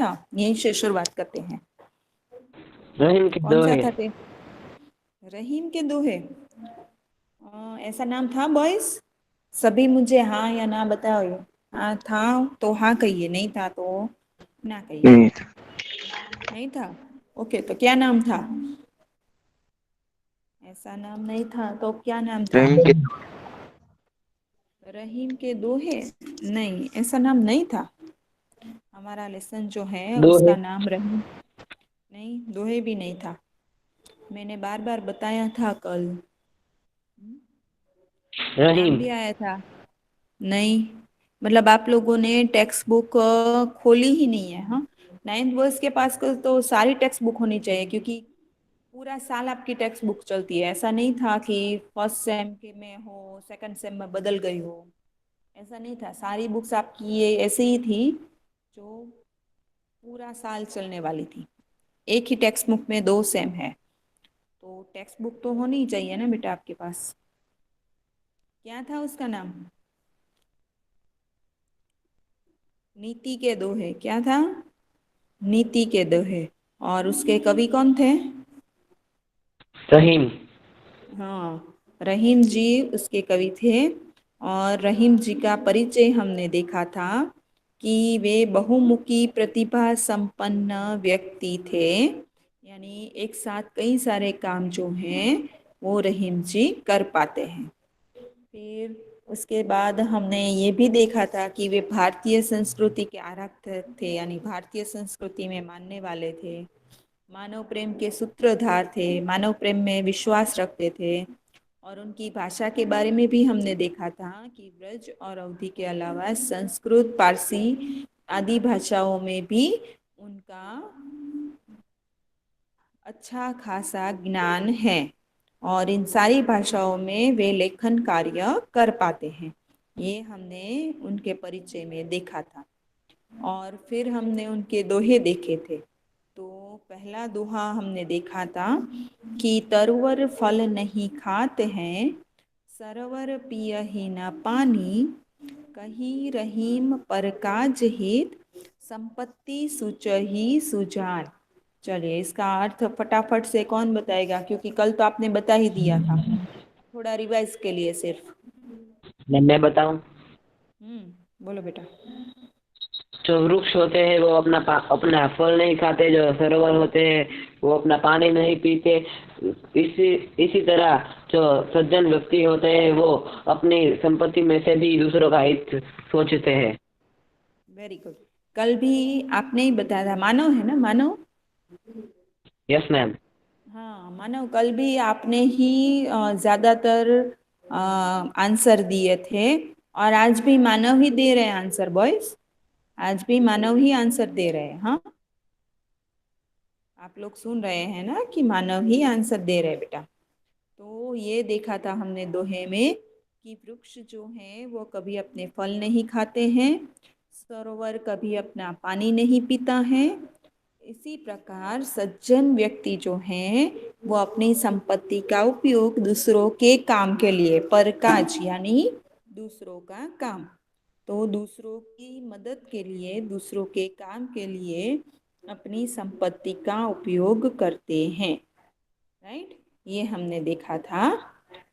था? यहीं से शुरुआत करते हैं। रहीम के कौन सा दोहे। था रहीम के दोहे। ऐसा नाम था बॉयज? सभी मुझे हाँ या ना बताओ। हाँ था तो हाँ कहिए, नहीं था तो ना कहिए। नहीं था। नहीं था। ओके, तो क्या नाम था? ऐसा नाम नहीं था तो क्या नाम था? रहीम के रहीम के दोहे। नहीं, ऐसा नाम नहीं था। हमारा लेसन जो है दोहे। उसका नाम रहीम नहीं, दोहे भी नहीं था। मैंने बार बार बताया था कल। नाम रहीम। भी आया था। नहीं, मतलब आप लोगों ने टेक्स्ट बुक खोली ही नहीं है। हाँ, नाइन्थ वर्ष के पास को तो सारी टेक्स्ट बुक होनी चाहिए, क्योंकि पूरा साल आपकी टेक्स्ट बुक चलती है। ऐसा नहीं था कि फर्स्ट सेम के में हो, सेकंड सेम में बदल गई हो। ऐसा नहीं था, सारी बुक्स आपकी ये ऐसे ही थी जो पूरा साल चलने वाली थी। एक ही टेक्स्ट बुक में दो सेम है, तो टेक्स्ट बुक तो होनी ही चाहिए ना बेटा आपके पास। क्या था उसका नाम? नीति के दोहे। क्या था? नीति के दोहे। और उसके कवि कौन थे? रहीम। हाँ, रहीम जी उसके कवि थे। और रहीम जी का परिचय हमने देखा था कि वे बहुमुखी प्रतिभा संपन्न व्यक्ति थे। यानी एक साथ कई सारे काम जो हैं वो रहीम जी कर पाते हैं। फिर उसके बाद हमने ये भी देखा था कि वे भारतीय संस्कृति के आराधक थे, यानी भारतीय संस्कृति में मानने वाले थे। मानव प्रेम के सूत्रधार थे, मानव प्रेम में विश्वास रखते थे। और उनकी भाषा के बारे में भी हमने देखा था कि ब्रज और अवधी के अलावा संस्कृत, पारसी आदि भाषाओं में भी उनका अच्छा खासा ज्ञान है। और इन सारी भाषाओं में वे लेखन कार्य कर पाते हैं। ये हमने उनके परिचय में देखा था। और फिर हमने उनके दोहे देखे थे। तो पहला दोहा हमने देखा था कि तरवर फल नहीं खाते हैं, सरोवर पियहि न पानी, कही रहीम पर काज हित, संपत्ति सुचहि सुजान। चलिए, इसका अर्थ फटाफट से कौन बताएगा, क्योंकि कल तो आपने बता ही दिया था। थोड़ा रिवाइज के लिए सिर्फ। मैं बताऊं। बोलो बेटा। जो वृक्ष होते हैं वो अपना फल नहीं खाते, जो सरोवर होते हैं वो अपना पानी नहीं पीते। इसी इसी तरह जो सज्जन व्यक्ति होते हैं वो अपनी संपत्ति में से भी दूसरों का हित सोचते हैं। Very good. कल भी आपने ही बताया था, मानव है ना, मानव। Yes ma'am. हाँ मानव, कल भी आपने ही ज्यादातर आंसर दिए थे। और आज भी मानव ही दे रहे हैं आंसर बॉयज। आज भी मानव ही आंसर दे रहे हैं। हाँ, आप लोग सुन रहे हैं ना कि मानव ही आंसर दे रहे हैं बेटा। तो ये देखा था हमने दोहे में कि वृक्ष जो हैं वो कभी अपने फल नहीं खाते हैं, सरोवर कभी अपना पानी नहीं पीता है। इसी प्रकार सज्जन व्यक्ति जो हैं वो अपनी संपत्ति का उपयोग दूसरों के काम के लिए, परकाज यानी दूसरों का काम, तो दूसरों की मदद के लिए, दूसरों के काम के लिए अपनी संपत्ति का उपयोग करते हैं। राइट, ये हमने देखा था।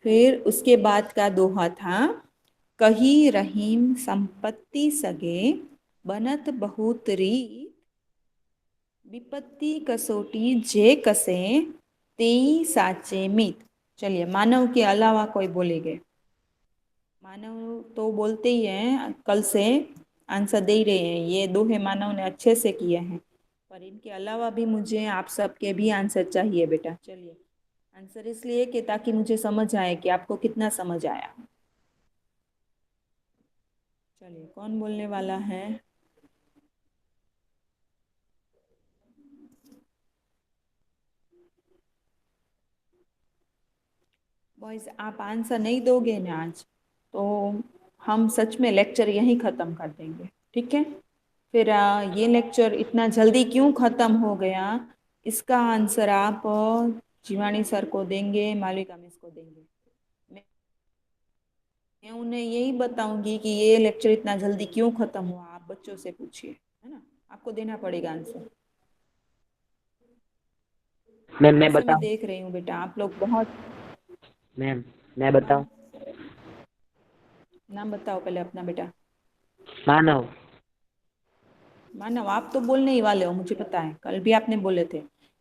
फिर उसके बाद का दोहा था, कही रहीम संपत्ति सगे, बनत बहुत रीत, विपत्ति कसोटी जे कसे, तेई साचे मित। चलिए, मानव के अलावा कोई बोलेगे? मानव तो बोलते ही हैं, कल से आंसर दे ही रहे हैं। ये दोहे मानव ने अच्छे से किए हैं, पर इनके अलावा भी मुझे आप सबके भी आंसर चाहिए बेटा। चलिए, आंसर इसलिए कि ताकि मुझे समझ आए कि आपको कितना समझ आया। चलिए, कौन बोलने वाला है? बॉयज, आप आंसर नहीं दोगे ना आज, तो हम सच में लेक्चर यहीं ख़त्म कर देंगे। ठीक है? फिर ये लेक्चर इतना जल्दी क्यों ख़त्म हो गया, इसका आंसर आप जीवानी सर को देंगे, मालिका मिस को देंगे। मैं उन्हें यही बताऊंगी कि ये लेक्चर इतना जल्दी क्यों ख़त्म हुआ, आप बच्चों से पूछिए, है ना। आपको देना पड़ेगा आंसर। मैम मैं ऐसे मैं बताऊं? देख रही हूँ बेटा, आप लोग बहुत। मैम मैं हाँ, बताऊं? नाम बताओ पहले अपना बेटा। मानव। मानव, आप तो बोलने ही वाले हो, मुझे पता है, कल भी आपने बोले थे।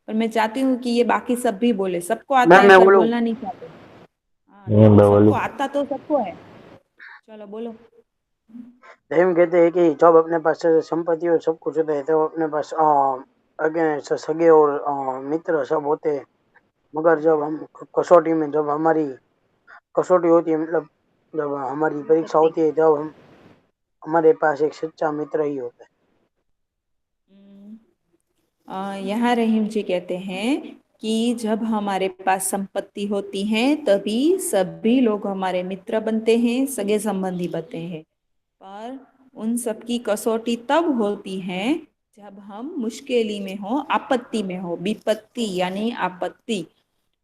पर मैं चाहती हूँ कि ये बाकी सब भी बोले, सबको आता मैम है मैं पर बोलूं? बोलना नहीं चाहते। हाँ मैम देखो, मैं सबको बोलूं? आता तो सबको है। चलो बोलो। रहीम कहते हैं कि जब अपने पास संपत्ति और सब कुछ होता है तो अपने पास अगे सगे और मित्र सब होते हैं, मगर जब हम कसौटी में, जब हमारी कसौटी होती है, मतलब जब हमारी परीक्षा विपत्ति। होती है, तब हम हमारे पास एक सच्चा मित्र ही होता है। यहाँ रहीम जी कहते हैं कि जब हमारे पास संपत्ति होती है तभी सभी लोग हमारे मित्र बनते हैं, सगे संबंधी बनते हैं। पर उन सबकी कसौटी तब होती है जब हम मुश्किली में हो, आपत्ति में हो, विपत्ति यानी आपत्ति।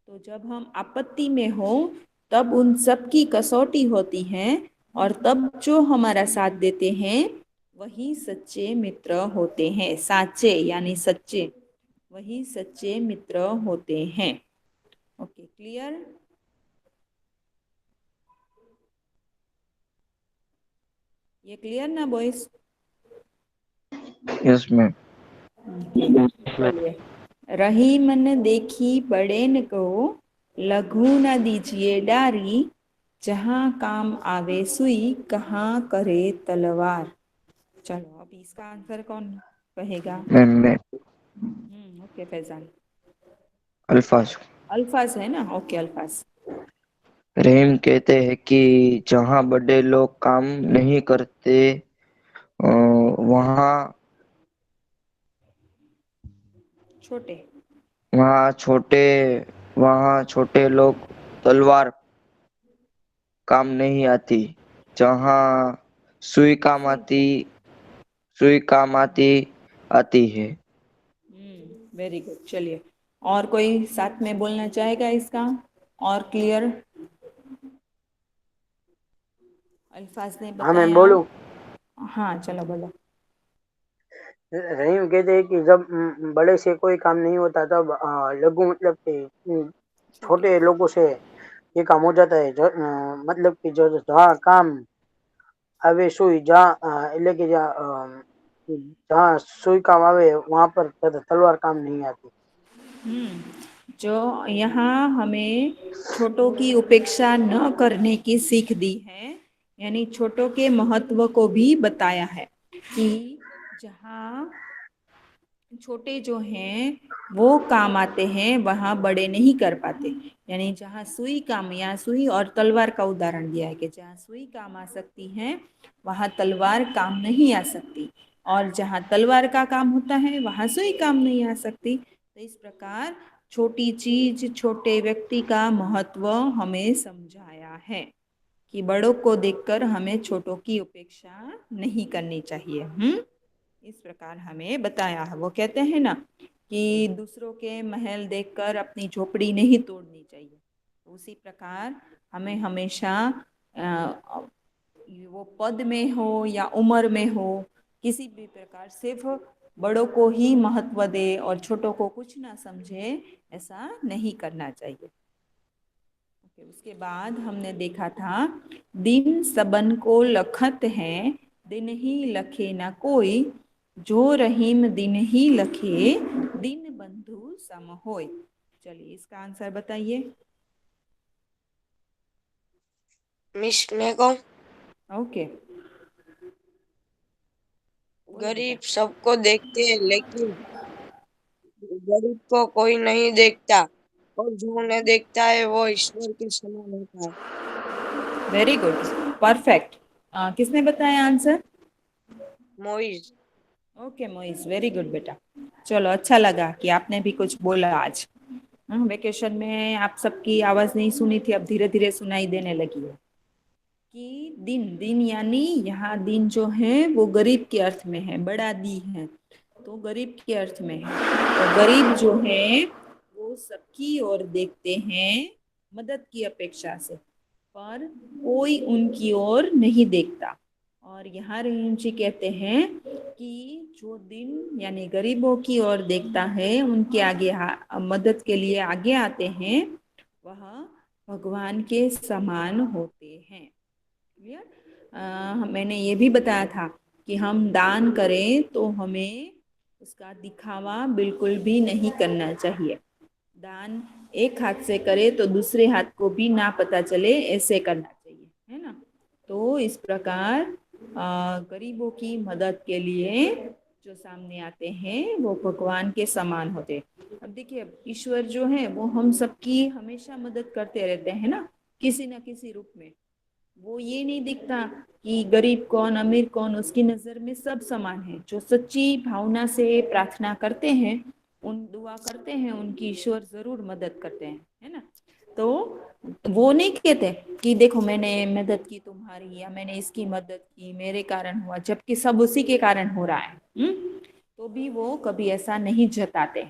तो जब हम आपत्ति में हो तब उन सब की कसौटी होती है, और तब जो हमारा साथ देते हैं वही सच्चे मित्र होते हैं। साचे यानी सच्चे, वही सच्चे मित्र होते हैं। Okay, clear? ये क्लियर ना बॉयज? Yes ma'am. चलिए। रहीम ने देखी बड़ेन को, लघु न दीजिए डारी, जहाँ काम आवे सुई, कहाँ करे तलवार। चलो अब इसका आंसर कौन कहेगा? मैम मैं ओके फैजान। अल्फाज। अल्फाज है ना? ओके अल्फाज। रहीम कहते हैं कि जहाँ बड़े लोग काम नहीं करते वहाँ छोटे। वहाँ छोटे वहाँ छोटे लोग तलवार काम नहीं आती। जहाँ सुई काम सुई आती क्या? सुई काम आती आती है। Very good. चलिए, और कोई साथ में बोलना चाहेगा इसका और क्लियर? अल्फाज ने हाँ मैम बताया। बोलूं? हाँ चलो बोलो। रहीम कहते हैं कि जब बड़े से कोई काम नहीं होता, तब लघु मतलब कि छोटे। छोटे लोगों से ये काम हो जाता है। मतलब कि जो जहाँ काम आवे सुई, जहाँ એટલે કે जहाँ सुई काम आवे वहां पर तलवार काम नहीं आती। जो यहाँ हमें छोटों की उपेक्षा न करने की सीख दी है, यानी छोटों के महत्व को भी बताया है कि जहाँ छोटे जो हैं वो काम आते हैं वहाँ बड़े नहीं कर पाते। यानी जहाँ सुई काम, यहाँ सुई और तलवार का उदाहरण दिया है कि जहाँ सुई काम आ सकती है वहाँ तलवार काम नहीं आ सकती, और जहाँ तलवार का काम होता है वहाँ सुई काम नहीं आ सकती। तो इस प्रकार छोटी चीज, छोटे व्यक्ति का महत्व हमें समझाया है कि बड़ों को देखकर हमें छोटों की उपेक्षा नहीं करनी चाहिए। इस प्रकार हमें बताया है। वो कहते हैं ना कि दूसरों के महल देखकर अपनी झोपड़ी नहीं तोड़नी चाहिए। उसी प्रकार हमें हमेशा वो पद में हो या उम्र में हो, किसी भी प्रकार सिर्फ बड़ों को ही महत्व दे और छोटों को कुछ ना समझे, ऐसा नहीं करना चाहिए। उसके बाद हमने देखा था, दिन सबन को लखत है, दिन ही लखे ना कोई, जो रहीम दिन ही लखे, दिन बंधु सम होय। चलिए इसका आंसर बताइए। मिस मैं कहूँ? ओके, बोलो बेटा। गरीब सबको देखते हैं लेकिन गरीब को कोई नहीं देखता, और जो उन्हें देखता है वो ईश्वर के समान होता है। Very good, perfect. किसने बताया answer? Moiz. Okay Moiz, very good बेटा। चलो, अच्छा लगा कि आपने भी कुछ बोला आज। वेकेशन में आप सबकी आवाज नहीं सुनी थी, अब धीरे धीरे सुनाई देने लगी है। कि दिन, दिन यानी यहाँ दिन जो है वो गरीब के अर्थ में है, बड़ा दी है तो गरीब के अर्थ में है। तो गरीब जो है वो सबकी ओर देखते हैं मदद की अपेक्षा से, पर कोई उनकी ओर नहीं देखता। और यहाँ रहीम जी कहते हैं कि जो दिन यानी गरीबों की ओर देखता है, उनके आगे मदद के लिए आगे आते हैं, वह भगवान के समान होते हैं। क्लियर? मैंने ये भी बताया था कि हम दान करें तो हमें उसका दिखावा बिल्कुल भी नहीं करना चाहिए। दान एक हाथ से करे तो दूसरे हाथ को भी ना पता चले, ऐसे करना चाहिए, है ना। तो इस प्रकार गरीबों की मदद के लिए जो सामने आते हैं वो भगवान के समान होते हैं। अब देखिए, ईश्वर जो है वो हम सबकी हमेशा मदद करते रहते हैं ना, किसी न किसी रूप में। वो ये नहीं दिखता कि गरीब कौन अमीर कौन, उसकी नज़र में सब समान है। जो सच्ची भावना से प्रार्थना करते हैं, उन दुआ करते हैं, उनकी ईश्वर जरूर मदद करते हैं, है ना। तो वो नहीं कहते कि देखो मैंने मदद की तुम्हारी, या मैंने इसकी मदद की मेरे कारण हुआ, जबकि सब उसी के कारण हो रहा है। तो भी वो कभी ऐसा नहीं जताते।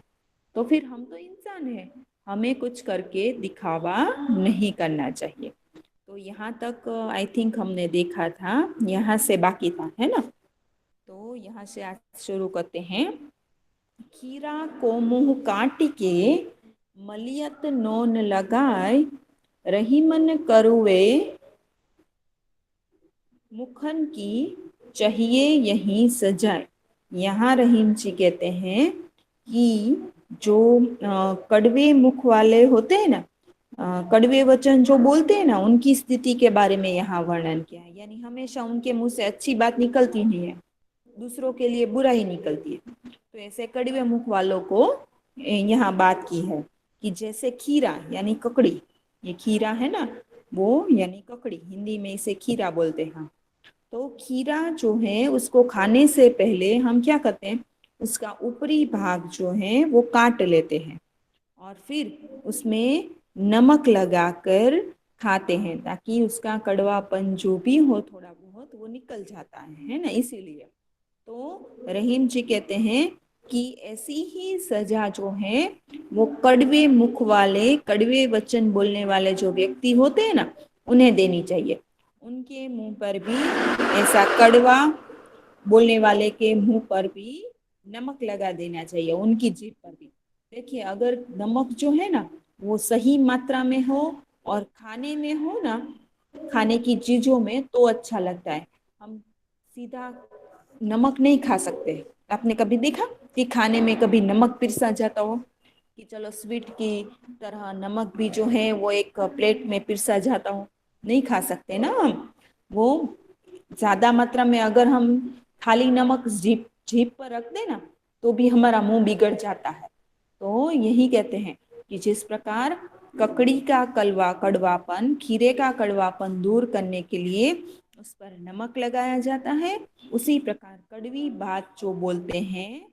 तो फिर हम तो इंसान हैं, हमें कुछ करके दिखावा नहीं करना चाहिए। तो यहाँ तक आई थिंक हमने देखा था, यहाँ से बाकी था, है ना। तो यहाँ से आज शुरू करते हैं। खीरा को मुंह काट के मलियत नोन लगाए, रहीमन करुवे मुखन की चाहिए यही सजाए। यहाँ रहीम जी कहते हैं कि जो कड़वे मुख वाले होते हैं ना, कड़वे वचन जो बोलते हैं ना, उनकी स्थिति के बारे में यहाँ वर्णन किया है। यानी हमेशा उनके मुंह से अच्छी बात निकलती नहीं है, दूसरों के लिए बुरा ही निकलती है। तो ऐसे कड़वे मुख वालों को यहाँ बात की है कि जैसे खीरा यानी ककड़ी, ये खीरा है ना, वो यानी ककड़ी, हिंदी में इसे खीरा बोलते हैं। तो खीरा जो है उसको खाने से पहले हम क्या करते हैं, उसका ऊपरी भाग जो है वो काट लेते हैं और फिर उसमें नमक लगाकर खाते हैं, ताकि उसका कड़वापन जो भी हो थोड़ा बहुत वो निकल जाता है ना, इसीलिए। तो रहीम जी कहते हैं कि ऐसी ही सजा जो है वो कड़वे मुख वाले, कड़वे वचन बोलने वाले जो व्यक्ति होते हैं ना, उन्हें देनी चाहिए। उनके मुंह पर भी ऐसा कड़वा बोलने वाले के मुंह पर भी नमक लगा देना चाहिए, उनकी जीभ पर भी। देखिए, अगर नमक जो है ना वो सही मात्रा में हो और खाने में हो ना, खाने की चीजों में, तो अच्छा लगता है। हम सीधा नमक नहीं खा सकते। आपने कभी देखा कि खाने में कभी नमक पिरसा जाता हो, कि चलो स्वीट की तरह नमक भी जो है वो एक प्लेट में पिरसा जाता हो? नहीं खा सकते ना हम। वो ज्यादा मात्रा में अगर हम खाली नमक जीभ जीभ पर रख देना, तो भी हमारा मुंह बिगड़ जाता है। तो यही कहते हैं कि जिस प्रकार ककड़ी का कलवा कड़वापन, खीरे का कड़वापन दूर करने के लिए उस पर नमक लगाया जाता है, उसी प्रकार कड़वी बात जो बोलते हैं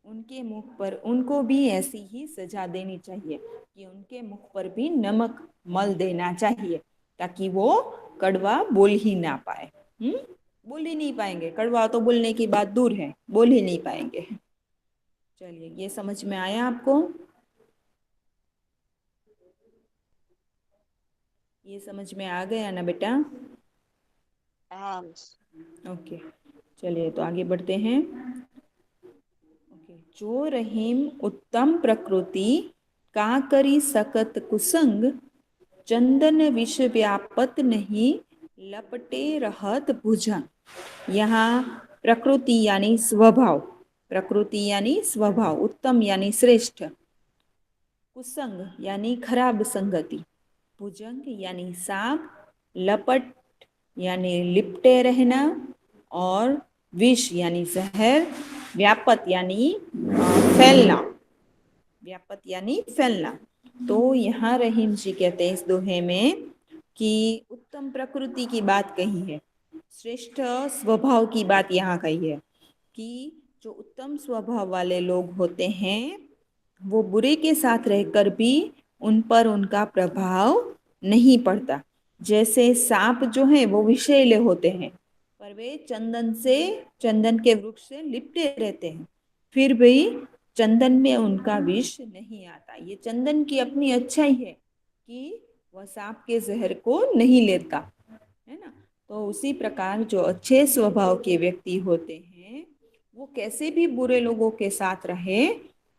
उनके मुख पर, उनको भी ऐसी ही सजा देनी चाहिए कि उनके मुख पर भी नमक मल देना चाहिए, ताकि वो कड़वा बोल ही ना पाए। बोल ही नहीं पाएंगे, कड़वा तो बोलने की बात दूर है, बोल ही नहीं पाएंगे। चलिए, ये समझ में आया आपको? ये समझ में आ गया ना बेटा? हाँ। ओके, चलिए तो आगे बढ़ते हैं। ओके, जो रहीम उत्तम प्रकृति का करी सकत कुसंग, चंदन विष व्यापत नहीं लपटे रहत भुजंग। यहाँ प्रकृति यानी स्वभाव, प्रकृति यानी स्वभाव, उत्तम यानी श्रेष्ठ, कुसंग यानी खराब संगति, भुजंग यानी सांप, लपट यानी लिपटे रहना, और विष यानी जहर, व्यापत यानी फैलना, व्यापत यानी फैलना। तो यहाँ रहीम जी कहते हैं इस दोहे में कि उत्तम प्रकृति की बात कही है, श्रेष्ठ स्वभाव की बात यहाँ कही है, कि जो उत्तम स्वभाव वाले लोग होते हैं वो बुरे के साथ रहकर भी उन पर उनका प्रभाव नहीं पड़ता। जैसे सांप जो है वो विषैले होते हैं, पर वे चंदन के वृक्ष से लिपटे रहते हैं, फिर भी चंदन में उनका विष नहीं आता। ये चंदन की अपनी अच्छाई है कि वह सांप के जहर को नहीं लेता, है ना। तो उसी प्रकार जो अच्छे स्वभाव के व्यक्ति होते हैं वो कैसे भी बुरे लोगों के साथ रहे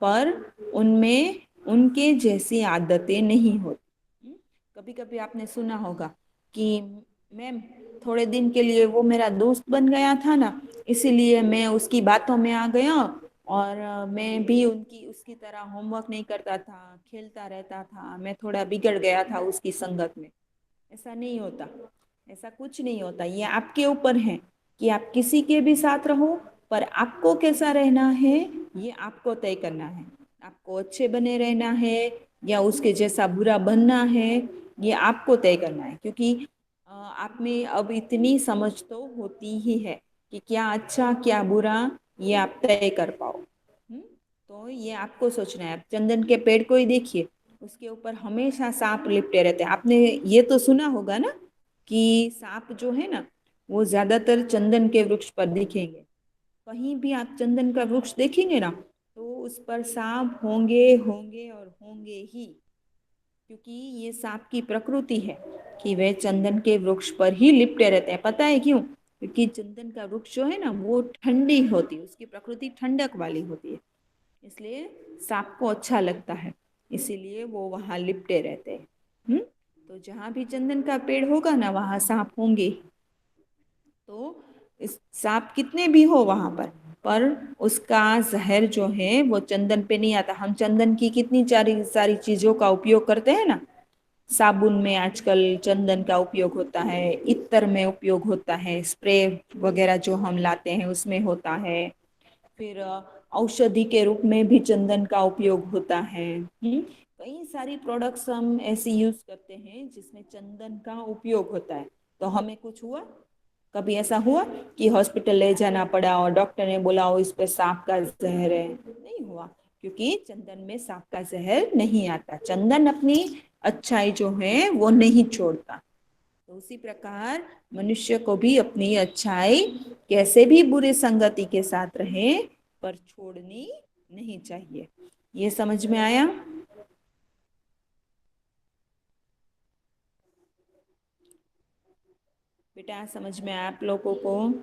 पर उनमें उनके जैसी आदतें नहीं होती। कभी कभी आपने सुना होगा कि मैम थोड़े दिन के लिए वो मेरा दोस्त बन गया था ना, इसीलिए मैं उसकी बातों में आ गया और मैं भी उनकी उसकी तरह होमवर्क नहीं करता था, खेलता रहता था, मैं थोड़ा बिगड़ गया था उसकी संगत में। ऐसा नहीं होता, ऐसा कुछ नहीं होता। ये आपके ऊपर है कि आप किसी के भी साथ रहो, पर आपको कैसा रहना है ये आपको तय करना है। आपको अच्छे बने रहना है या उसके जैसा बुरा बनना है, ये आपको तय करना है। क्योंकि आप में अब इतनी समझ तो होती ही है कि क्या अच्छा क्या बुरा ये आप तय कर पाओ। तो ये आपको सोचना है। आप चंदन के पेड़ को ही देखिए, उसके ऊपर हमेशा सांप लिपटे रहते हैं। आपने ये तो सुना होगा ना कि सांप जो है ना वो ज्यादातर चंदन के वृक्ष पर दिखेंगे। कहीं भी आप चंदन का वृक्ष देखेंगे ना तो उस पर सांप होंगे होंगे और होंगे ही। क्योंकि ये सांप की प्रकृति है कि वे चंदन के वृक्ष पर ही लिपटे रहते हैं। पता है क्यों? क्योंकि चंदन का वृक्ष जो है ना वो ठंडी होती है, उसकी प्रकृति ठंडक वाली होती है, इसलिए सांप को अच्छा लगता है, इसीलिए वो वहां लिपटे रहते हैं। तो जहां भी चंदन का पेड़ होगा ना वहां सांप होंगे। तो इस सांप कितने भी हो वहां पर उसका जहर जो है वो चंदन पे नहीं आता। हम चंदन की कितनी सारी सारी चीजों का उपयोग करते हैं ना, साबुन में आजकल चंदन का उपयोग होता है, इत्र में उपयोग होता है, स्प्रे वगैरह जो हम लाते हैं उसमें होता है, फिर औषधि के रूप में भी चंदन का उपयोग होता है। कई सारी प्रोडक्ट्स हम ऐसे यूज करते हैं जिसमें चंदन का उपयोग होता है। तो हमें कुछ हुआ, कभी ऐसा हुआ कि हॉस्पिटल ले जाना पड़ा और डॉक्टर ने बोला इस पे सांप का जहर है? नहीं हुआ, क्योंकि चंदन में सांप का जहर नहीं आता। चंदन अपनी अच्छाई जो है वो नहीं छोड़ता। तो उसी प्रकार मनुष्य को भी अपनी अच्छाई कैसे भी बुरे संगति के साथ रहे पर छोड़नी नहीं चाहिए। ये समझ में आया? बेटा समझ में आया आप लोगों को?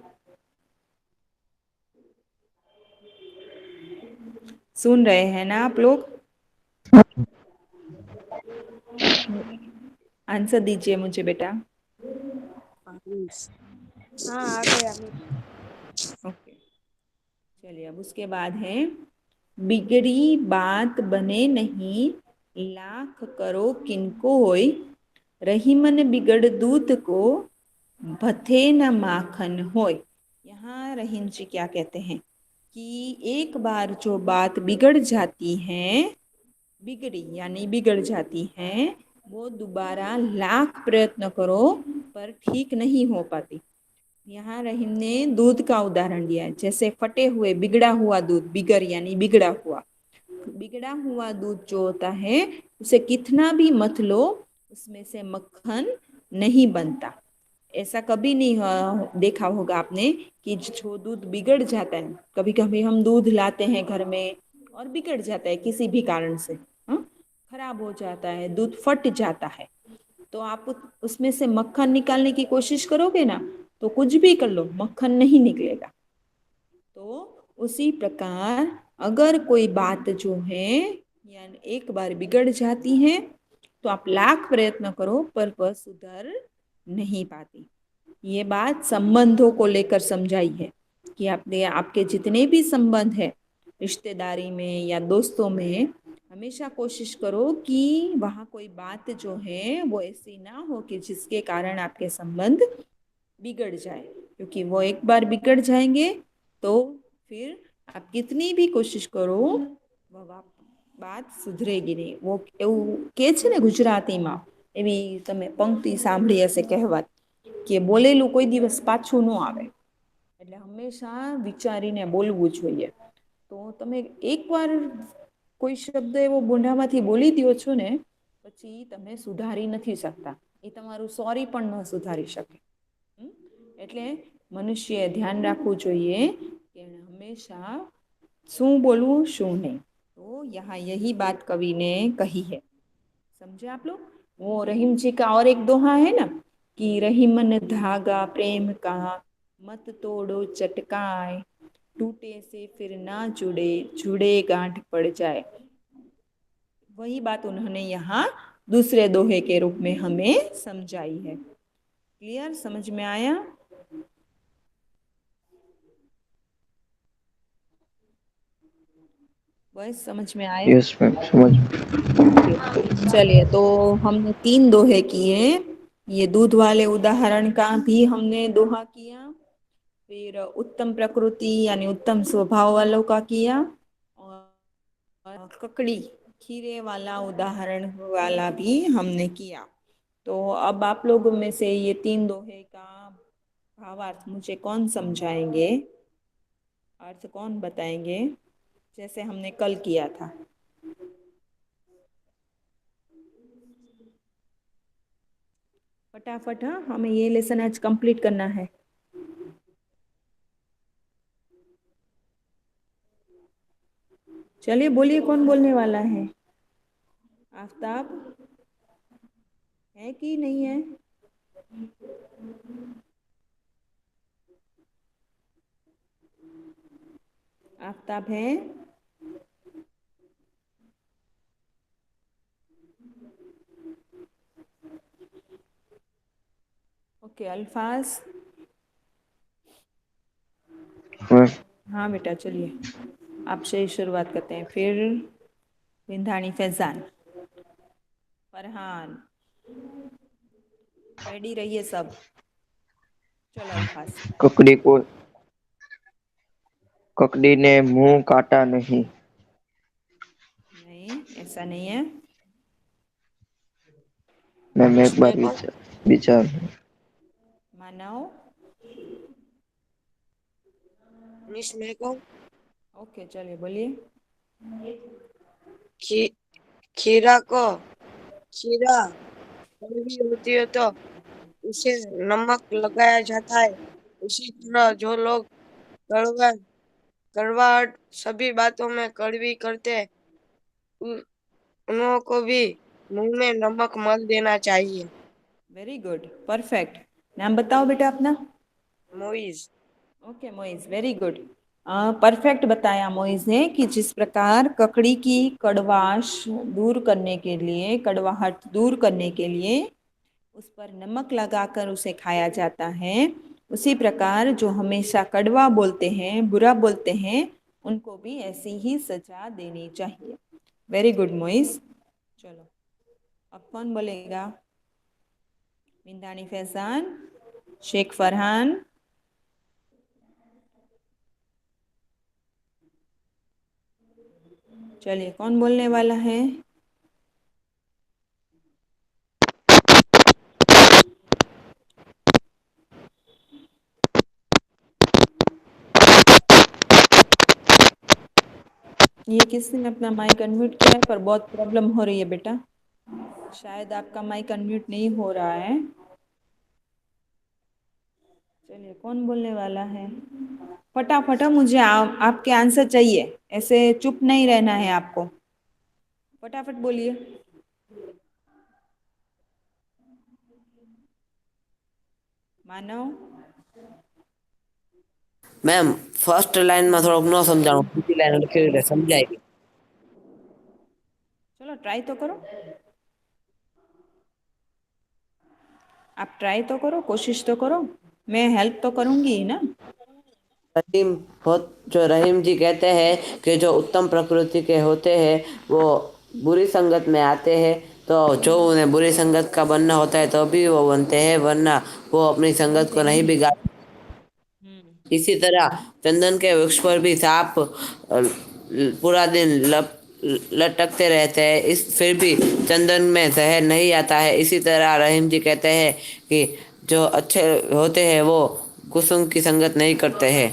सुन रहे हैं ना आप लोग? आंसर दीजिए मुझे बेटा। हाँ आ गया। ओके, चलिए अब उसके बाद है बिगड़ी बात बने नहीं, लाख करो किनको होय, रही मन बिगड़ दूध को, भथे न माखन होय। यहाँ रहीम जी क्या कहते हैं कि एक बार जो बात बिगड़ जाती है, बिगड़ी यानी बिगड़ जाती है, वो दोबारा लाख प्रयत्न करो पर ठीक नहीं हो पाती। यहाँ रहीम ने दूध का उदाहरण दिया है, जैसे फटे हुए बिगड़ा हुआ दूध, बिगर यानी बिगड़ा हुआ, बिगड़ा हुआ दूध जो होता है उसे कितना भी मथ लो उसमें से मक्खन नहीं बनता। ऐसा कभी नहीं देखा होगा आपने कि जो दूध बिगड़ जाता है, कभी कभी हम दूध लाते हैं घर में और बिगड़ जाता है किसी भी कारण से, खराब हो जाता है, दूध फट जाता है, तो आप उसमें से मक्खन निकालने की कोशिश करोगे ना तो कुछ भी कर लो मक्खन नहीं निकलेगा। तो उसी प्रकार अगर कोई बात जो है यानी एक बार बिगड़ जाती है तो आप लाख प्रयत्न करो पर वह सुधर नहीं पाती। ये बात संबंधों को लेकर समझाई है कि आपने आपके जितने भी संबंध है रिश्तेदारी में या दोस्तों में, हमेशा कोशिश करो कि वहाँ कोई बात जो है वो ऐसी ना हो कि जिसके कारण आपके संबंध बिगड़ जाए। क्योंकि वो एक बार बिगड़ जाएंगे तो फिर आप कितनी भी कोशिश करो वो बात સુધરેગી નહીં। वो એવું કે છે ને ગુજરાતીમાં એવી તમે પંક્તિ સાંભળી હશે કહેવત કે બોલેલું કોઈ દિવસ પાછું ન આવે, એટલે હંમેશા વિચારીને બોલવું જોઈએ। તો તમે એકવાર કોઈ શબ્દ એવો મોઢામાંથી બોલી દો છો ને પછી તમે સુધારી નથી શકતા, એ તમારું સોરી પણ ન સુધારી શકે। એટલે મનુષ્યએ ધ્યાન રાખવું જોઈએ કે હંમેશા શું બોલવું શું નહીં। तो यहाँ यही बात कवि ने कही है, समझे आप लोग? वो रहीम जी का और एक दोहा है ना कि रही मन धागा प्रेम का, मत तोड़ो चटकाए, टूटे से फिर ना जुड़े, जुड़े गांठ पड़ जाए। वही बात उन्होंने यहाँ दूसरे दोहे के रूप में हमें समझाई है। क्लियर, समझ में आया? बस समझ में आया? यस मैम, समझ। ओके, चलिए, तो हमने 3 दोहे किए। ये दूध वाले उदाहरण का भी हमने दोहा किया, फिर उत्तम प्रकृति यानी उत्तम स्वभाव वालों का किया, और ककड़ी खीरे वाला उदाहरण वाला भी हमने किया। तो अब आप लोगों में से ये 3 दोहे का भावार्थ मुझे कौन समझाएंगे, अर्थ कौन बताएंगे, जैसे हमने कल किया था? फटाफट, हाँ, हमें ये लेसन आज कंप्लीट करना है। चलिए बोलिए, कौन बोलने वाला है? आफ्ताब है कि नहीं है? आफ्ताब है? ओके, अल्फाज? मैम, हाँ बेटा, चलिए आपसे ही शुरुआत करते हैं, फिर विंधानी, फैजान, फरहान, रेडी रहिए सब। चलो अल्फाज। ककड़ी ने मुंह काटा नहीं। नहीं, ऐसा नहीं है। मैम एक इसमें बार कौन विचार। मानव? इसमें कौन ओके, चलिए बोलिए। खी, खीरा को खीरा कड़वी होती है तो उसे नमक लगाया जाता है। उसी तरह जो लोग कड़वा कड़वाहट सभी बातों में कड़वी करते हैं, उन्हों को भी मुंह में नमक मल देना चाहिए। Very good, perfect. नाम बताओ बेटा अपना। Moiz. Okay Moiz, very good. Perfect बताया मोइज ने कि जिस प्रकार ककड़ी की कड़वाश दूर करने के लिए, कड़वाहट दूर करने के लिए उस पर नमक लगाकर उसे खाया जाता है, उसी प्रकार जो हमेशा कड़वा बोलते हैं, बुरा बोलते हैं, उनको भी ऐसी ही सजा देनी चाहिए। Very good Moiz. चलो, अब कौन बोलेगा? विंदानी फैजान, शेख फरहान, चलिए कौन बोलने वाला है? ये किसने अपना माइक अनम्यूट किया है? पर बहुत प्रॉब्लम हो रही है बेटा, शायद आपका माइक अनम्यूट नहीं हो रहा है। चलिए, कौन बोलने वाला है? फटाफट, मुझे आपके आंसर चाहिए, ऐसे चुप नहीं रहना है आपको, फटाफट बोलिए। मानव? मैम फर्स्ट लाइन में थोड़ा न समझाऊं, दूसरी लाइन लिखी हुई समझाएगी। चलो ट्राई तो करो, आप ट्राई तो करो, कोशिश तो करो, मैं हेल्प तो करूंगी ही ना। रहीम जो रहीम जी कहते हैं कि जो उत्तम प्रकृति के होते हैं वो बुरी संगत में आते हैं, तो जो उन्हें बुरी संगत का बनना होता है तो भी वो बनते हैं, वरना वो अपनी संगत को बनते नहीं नहीं। बिगाड़। हम्म। इसी तरह चंदन के वृक्ष पर भी सांप पूरा दिन लटकते रहते हैं, इस फिर भी चंदन में जहर नहीं आता है। इसी तरह रहीम जी कहते हैं कि जो अच्छे होते हैं वो कुसुम की संगत नहीं करते हैं।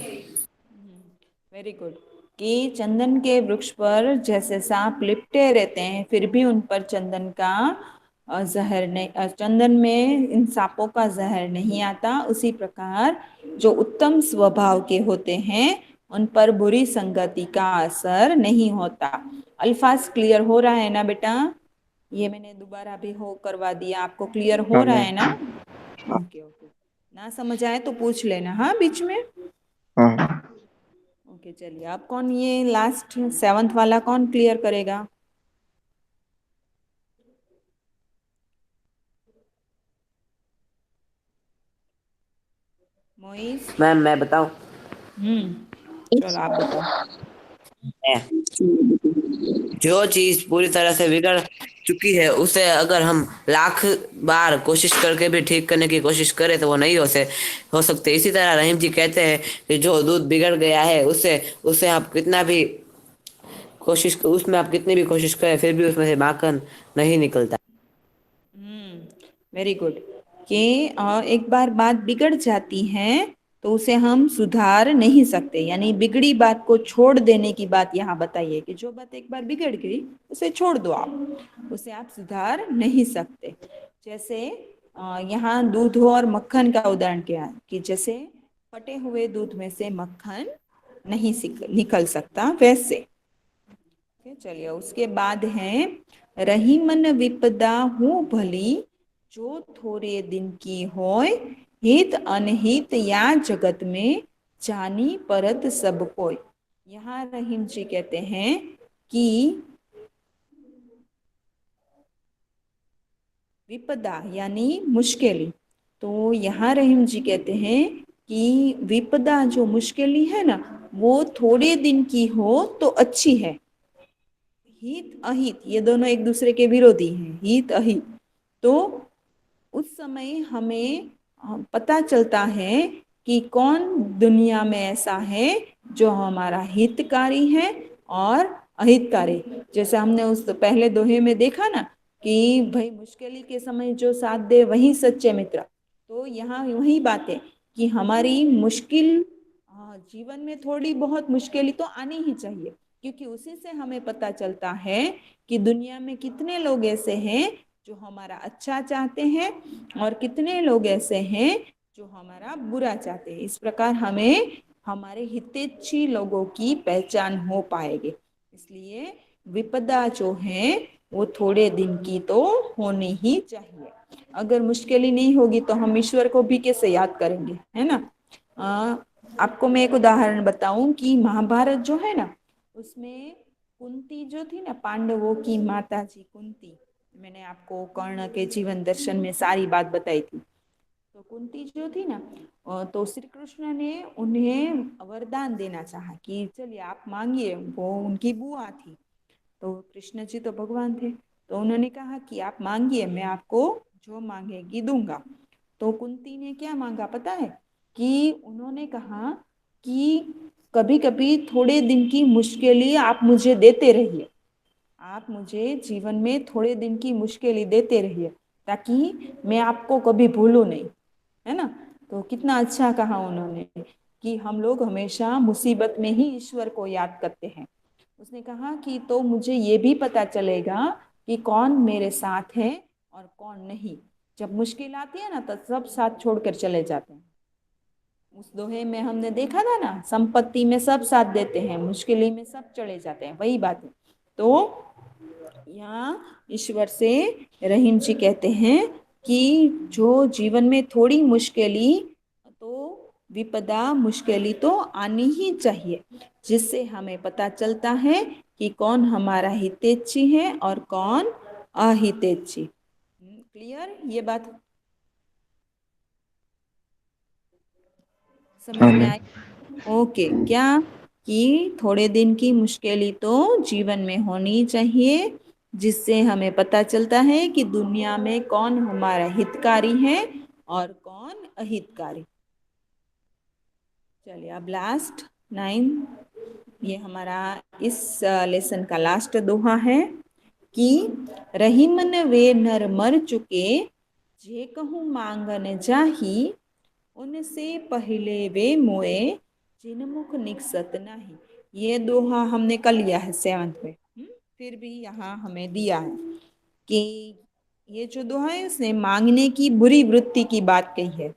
Very good. कि चंदन के वृक्ष पर जैसे सांप लिपटे रहते हैं, फिर भी उन पर चंदन का जहर नहीं, चंदन में इन सांपों का जहर नहीं आता, उसी प्रकार जो उत्तम स्वभाव के होते हैं उन पर बुरी संगति का असर नहीं होता। अल्फाज क्लियर हो रहा है ना बेटा? ये मैंने दोबारा भी हो करवा दिया, आपको क्लियर हो हाँ रहा मैम। है ना? ओके ओके, ना समझ आए तो पूछ लेना हाँ बीच में। हाँ। ओके चलिए, अब कौन ये लास्ट 7th वाला कौन क्लियर करेगा? मोइस। मैम मैं बताऊं? चलो आप बताओ। जो चीज पूरी तरह से बिगड़ चुकी है उसे अगर हम लाख बार कोशिश करके भी ठीक करने की कोशिश करें तो वो नहीं हो सकते। इसी तरह रहीम जी कहते हैं कि जो दूध बिगड़ गया है उसे उसे आप कितना भी कोशिश उसमें आप कितनी भी कोशिश करें फिर भी उसमें से माखन नहीं निकलता। Very good. कि एक बार बात बिगड़ जाती है तो उसे हम सुधार नहीं सकते, यानी बिगड़ी बात को छोड़ देने की बात यहाँ बताइए कि जो बात एक बार बिगड़ गई उसे छोड़ दो, आप उसे आप सुधार नहीं सकते। जैसे यहाँ दूध और मक्खन का उदाहरण क्या है कि जैसे फटे हुए दूध में से मक्खन नहीं निकल सकता वैसे। चलिए उसके बाद है रहीमन विपदा हूँ भली जो थोड़े दिन की होय, हित अनहित या जगत में जानी परत सब कोई। यहाँ रहीम जी कहते हैं कि विपदा यानी मुश्किल, तो यहाँ रहीम जी कहते हैं कि विपदा जो मुश्किल है ना वो थोड़े दिन की हो तो अच्छी है। हित अहित ये दोनों एक दूसरे के विरोधी हैं, हित अहित। तो उस समय हमें पता चलता है कि कौन दुनिया में ऐसा है जो हमारा हितकारी है और अहितकारी। जैसे हमने उस पहले दोहे में देखा ना कि भाई मुश्किल के समय जो साथ दे वही सच्चे मित्र। तो यहाँ वही बात है कि हमारी मुश्किल जीवन में थोड़ी बहुत मुश्किल तो आनी ही चाहिए, क्योंकि उसी से हमें पता चलता है कि दुनिया में कितने लोग ऐसे हैं जो हमारा अच्छा चाहते हैं और कितने लोग ऐसे हैं जो हमारा बुरा चाहते हैं। इस प्रकार हमें हमारे हितैषी लोगों की पहचान हो पाएगी। इसलिए विपदा जो है वो थोड़े दिन की तो होनी ही चाहिए। अगर मुश्किल ही नहीं होगी तो हम ईश्वर को भी कैसे याद करेंगे, है ना। आपको मैं एक उदाहरण बताऊं कि महाभारत जो है ना उसमें कुंती जो थी ना, पांडवों की माता जी कुंती, मैंने आपको कर्ण के जीवन दर्शन में सारी बात बताई थी। तो कुंती जो थी ना तो श्री कृष्ण ने उन्हें वरदान देना चाहा कि चलिए आप मांगिए, वो उनकी बुआ थी। तो कृष्ण जी तो भगवान थे, तो उन्होंने कहा कि आप मांगिए, मैं आपको जो मांगेगी दूंगा। तो कुंती ने क्या मांगा पता है? कि उन्होंने कहा कि कभी कभी थोड़े दिन की मुश्किलें आप मुझे देते रहिए, आप मुझे जीवन में थोड़े दिन की मुश्किलें देते रहिए ताकि मैं आपको कभी भूलूं नहीं, है ना। तो कितना अच्छा कहा उन्होंने कि हम लोग हमेशा मुसीबत में ही ईश्वर को याद करते हैं। उसने कहा कि तो मुझे ये भी पता चलेगा कि कौन मेरे साथ है और कौन नहीं। जब मुश्किल आती है ना तो सब साथ छोड़कर चले जाते हैं। उस दोहे में हमने देखा था ना, संपत्ति में सब साथ देते हैं, मुश्किल में सब चले जाते हैं, वही बात है। तो यहाँ ईश्वर से रहीम जी कहते हैं कि जो जीवन में थोड़ी मुश्किली तो विपदा मुश्किली तो आनी ही चाहिए, जिससे हमें पता चलता है कि कौन हमारा हितैषी है और कौन अहितैषी। क्लियर ये बात समझ हाँ में मैम। आई? ओके, क्या कि थोड़े दिन की मुश्किलें तो जीवन में होनी चाहिए, जिससे हमें पता चलता है कि दुनिया में कौन हमारा हितकारी है और कौन अहितकारी। चलिए अब लास्ट 9, ये हमारा इस लेसन का लास्ट दोहा है कि रहीमन वे नर मर चुके जे कहूँ मांगन जाही, उनसे पहले वे मोए जिनमुख निकसत नहीं। ये दोहा हमने कल लिया है 7th में, फिर भी यहाँ हमें दिया है कि ये जो दोहा है उसने मांगने की बुरी वृत्ति की बात कही है।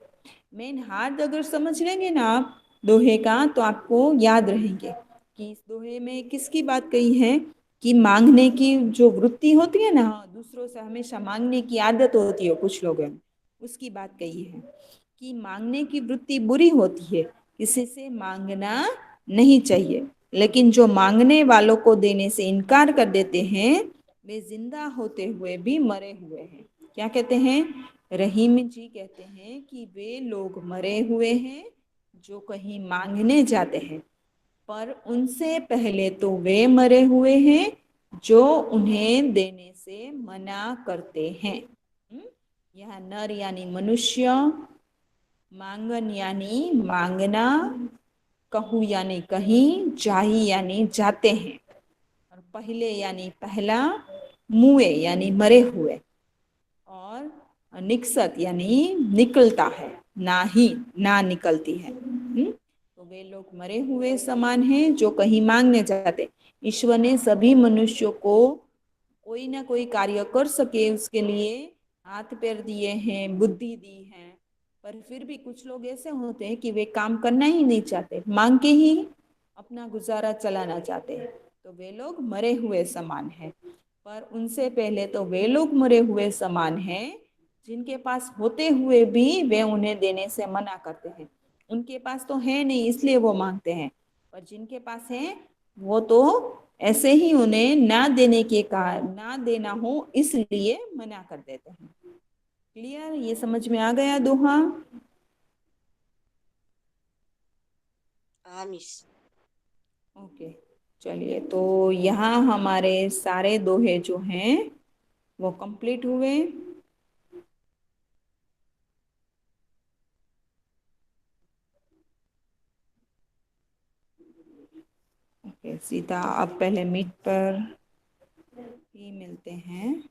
मेन हार्द अगर समझ लेंगे ना आप दोहे का तो आपको याद रहेंगे कि इस दोहे में किसकी बात कही है कि मांगने की जो वृत्ति होती है ना, दूसरों से हमेशा मांगने की आदत होती है कुछ लोगों में, उसकी बात कही है कि मांगने की वृत्ति बुरी होती है, किसी से मांगना नहीं चाहिए, लेकिन जो मांगने वालों को देने से इनकार कर देते हैं वे जिंदा होते हुए भी मरे हुए हैं। क्या कहते हैं? रहीम जी कहते हैं कि वे लोग मरे हुए हैं जो कहीं मांगने जाते हैं, पर उनसे पहले तो वे मरे हुए हैं जो उन्हें देने से मना करते हैं। यह नर यानी मनुष्य, मांगन यानी मांगना, कहू यानी कहीं, जाही यानी जाते हैं, और पहले यानी पहला, मुए यानी मरे हुए, और निकसत यानी निकलता है, ना ही ना निकलती है। तो वे लोग मरे हुए समान हैं जो कहीं मांगने जाते। ईश्वर ने सभी मनुष्यों को कोई ना कोई कार्य कर सके उसके लिए हाथ पैर दिए हैं, बुद्धि दी है, पर फिर भी कुछ लोग ऐसे होते हैं कि वे काम करना ही नहीं चाहते, मांग के ही अपना गुजारा चलाना चाहते हैं। तो वे लोग मरे हुए समान हैं। पर उनसे पहले तो वे लोग मरे हुए समान हैं जिनके पास होते हुए भी वे उन्हें देने से मना करते हैं। उनके पास तो है नहीं इसलिए वो मांगते हैं, पर जिनके पास है वो तो ऐसे ही उन्हें ना देने के कारण, ना देना हो इसलिए मना कर देते हैं। क्लियर? ये समझ में आ गया दोहा? हाँ मिस। ओके, चलिए, तो यहाँ हमारे सारे दोहे जो हैं वो कंप्लीट हुए। ओके, सीधा अब पहले मीट पर ही मिलते हैं।